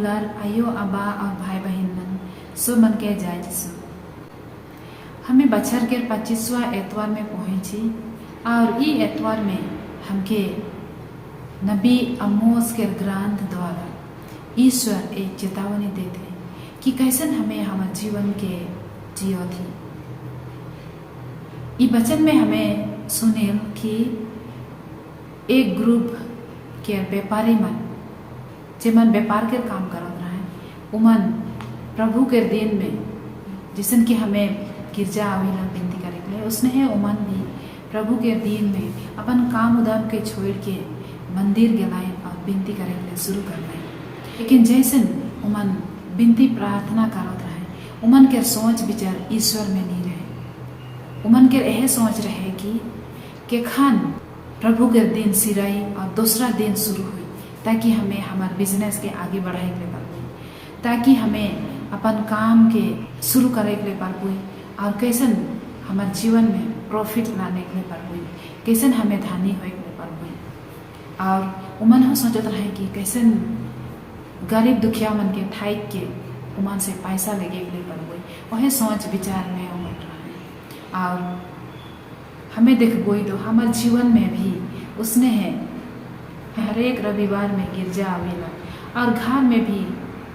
दुलार आयो आबा और भाई बहन मन सो मन के जाय जिसु हमें बछर के 25वां एतवार में पहुंची और ई एतवार में हमके नबी आमोस के ग्रंथ द्वारा ईश्वर एक चेतावनी देते कि कैसन हमें हमारे जीवन के जियो थी। ई वचन में हमें सुने कि एक ग्रुप के व्यापारी मन जेमन व्यापार के काम करत रहे उमन प्रभु के दिन में जिसन कि हमें गिरजा आवेला विनती करे के लिए उसने है उमन भी प्रभु के दिन में अपन काम उदाम के छोड़ के मंदिर गलाए और विनती करे के लिए शुरू कर रहे। लेकिन जैसन उमन विनती प्रार्थना करत रहे उमन के सोच विचार ईश्वर में नहीं रहे। उमन के यह सोच रहे कि खान प्रभु के दिन सिराई और दूसरा दिन शुरू हुई ताकि हमें हमारे बिजनेस के आगे बढ़ाए के लिए पाए, ताकि हमें अपन काम के शुरू करे के लिए पाए और कैसन हमारे जीवन में प्रॉफिट लाने के लिए पाए, कैसन हमें धानी होए के लिए पाए। और उमन हो सोचत रहे कि कैसन गरीब दुखिया मन के ठाइक के उमन से पैसा लेके के लिए पाए, वह सोच विचार में उमन रहे। और हमें देखबोई तो हमारे जीवन में भी उसने है हर एक रविवार में गिरजा आवेला और घर में भी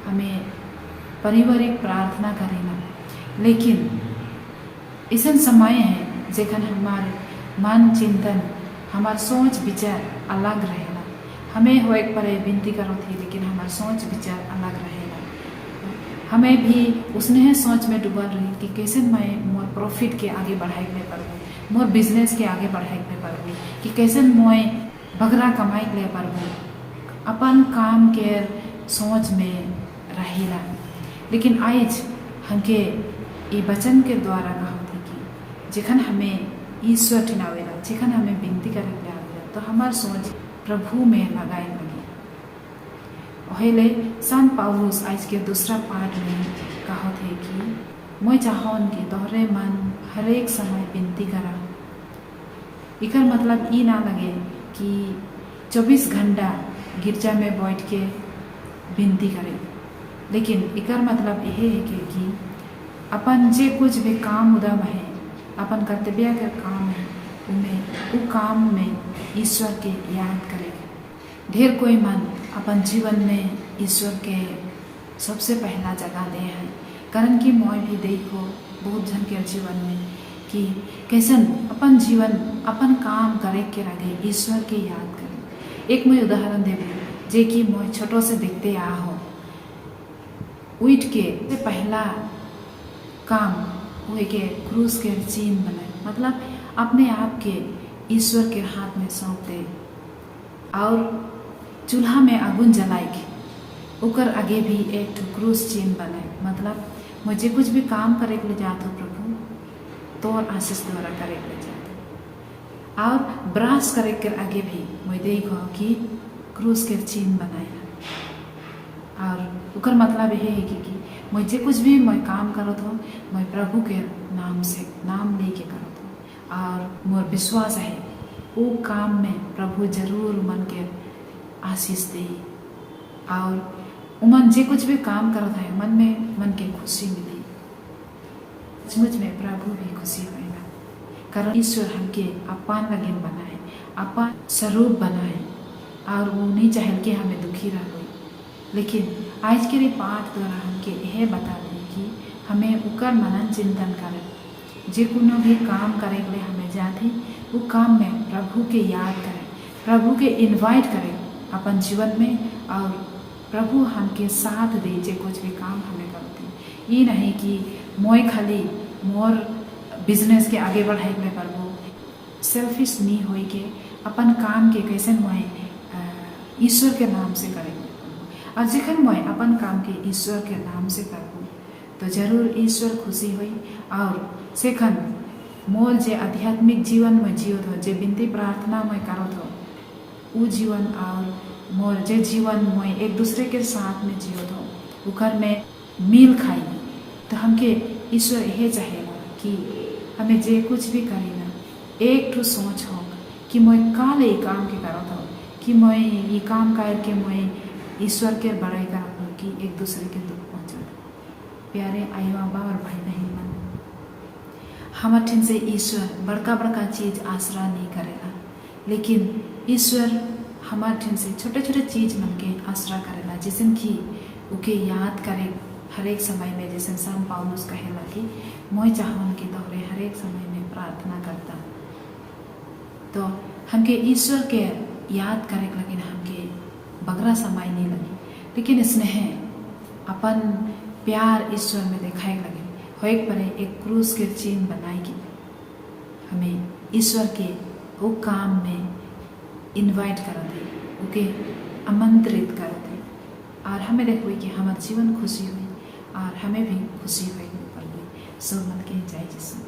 हमें पारिवारिक प्रार्थना करेला। लेकिन ऐसा समय है जेखन हमारे मन चिंतन हमार सोच विचार अलग रहेला। हमें होए परे विनती करो थी लेकिन हमार सोच विचार अलग रहेला। हमें भी उसने सोच में डूबल रही कि कैसे मैं मोर प्रॉफिट के आगे बढ़ाए के पारबो, मोर बिजनेस के आगे बढ़ाए के पारबो, कि कैसे मैं बगरा कमाई के लिए पारबो, अपन काम के सोच में रहेला। लेकिन आज हमके ये वचन के द्वारा कहा थी कि जेखन हमें ईश्वर ठिनावेला, जेखन हमें विनती करे के आवेला तो हमार सोच प्रभु में लगाए लगी। पहले संत पौलुस आज के दूसरा पाठ में कहा थे कि मैं चाहूँ कि तोहरे मन हर एक समय विनती करा। इकर मतलब ये ना लगे कि 24 घंटा गिरजा में बैठ के विनती करे, लेकिन इकर मतलब यह है कि अपन जे कुछ भी काम उदम है, अपन कर्तव्य के काम है, वो काम में ईश्वर के याद करे। ढेर कोई मन अपन जीवन में ईश्वर के सबसे पहला जगह दे है, कारण कि मैं भी देखो बहुत जन के जीवन में कि कैसन अपन जीवन अपन काम करे के आगे ईश्वर के याद करे। एक मैं उदाहरण देवे जे कि मैं छोटो से देखते आ हो, उठ के पहला काम हुए के क्रूस के चिन्ह बनाए, मतलब अपने आप के ईश्वर के हाथ में सौंप दे और चूल्हा में आगुन जलाए के उकर आगे भी एक क्रूस चिन्ह बनाए, मतलब मुझे कुछ भी काम करे के लिए जात हो प्रभु तोर आशीष द्वारा करे के लिए जात। और ब्रास करे के आगे भी मैं देखो कि क्रूस के चिन्ह बनाए और उकर मतलब यह है कि मुझे कुछ भी मैं काम करत हो मैं प्रभु के नाम से नाम ले के करत हो और मोर विश्वास है वो काम में प्रभु जरूर मन के आशीष दे और उमन जे कुछ भी काम करत है मन के खुशी मिले। सचमुच में प्रभु भी खुशी होएगा, कारण ईश्वर हमके अपन लगिन बनाए, अपन स्वरूप बनाए और वो नहीं चाहे कि हमें दुखी रह। लेकिन आज के पाठ द्वारा हमके यह बता दें कि हमें उकर मनन चिंतन करें, जे कोनो भी काम करे के लिए हमें जाते वो काम में प्रभु के याद करें, प्रभु के इनवाइट करें अपन जीवन में और प्रभु हमके साथ दे जे कुछ भी काम हमें करते। ये नहीं कि मैं खाली मोर बिजनेस के आगे बढ़ाए के लिए प्रभु सेल्फिश नहीं होई के अपन काम के कैसे मैं ईश्वर के नाम से करेंगे और जखन मैं अपन काम के ईश्वर के नाम से करूँ तो जरूर ईश्वर खुशी हुई और सेखन मोर जे आध्यात्मिक जीवन में जियोत हो, जे विनती प्रार्थना में करत हो वो जीवन और मोर जे जीवन मैं एक दूसरे के साथ में जियोत हो उकर में मिल खाई। तो हमके ईश्वर यह चाहेगा कि हमें जे कुछ भी करी ना एक ठो सोच हो कि मैं काल ये काम के करत हो कि मैं ये काम करके मैं ईश्वर के बड़ाई करत हो दुखी एक दूसरे के दुख पहुँचा। प्यारे आयो आबा और भाई बहन मन, हमार ठिन से ईश्वर बड़का बड़का चीज आसरा नहीं करेला, लेकिन ईश्वर हमार ठिन से छोटे छोटे चीज मन के आसरा करेला, जिसन कि उके याद करे हर एक समय में। जैसे संत पौलुस कहेला कि मोय चाहवन की तोहरे हर एक समय में प्रार्थना करता। तो हमके ईश्वर के याद करे लेकिन हमके बगरा समय नहीं लगे, लेकिन स्नेह अपन प्यार ईश्वर में दिखाए लगे हो एक परे एक क्रूस के चिन्ह बनाएगी। हमें ईश्वर के वो काम में इनवाइट करते, उके आमंत्रित करते, और हमें देखो कि हमारे जीवन खुशी हुई और हमें भी खुशी हुई। सब मन के जय जिसु।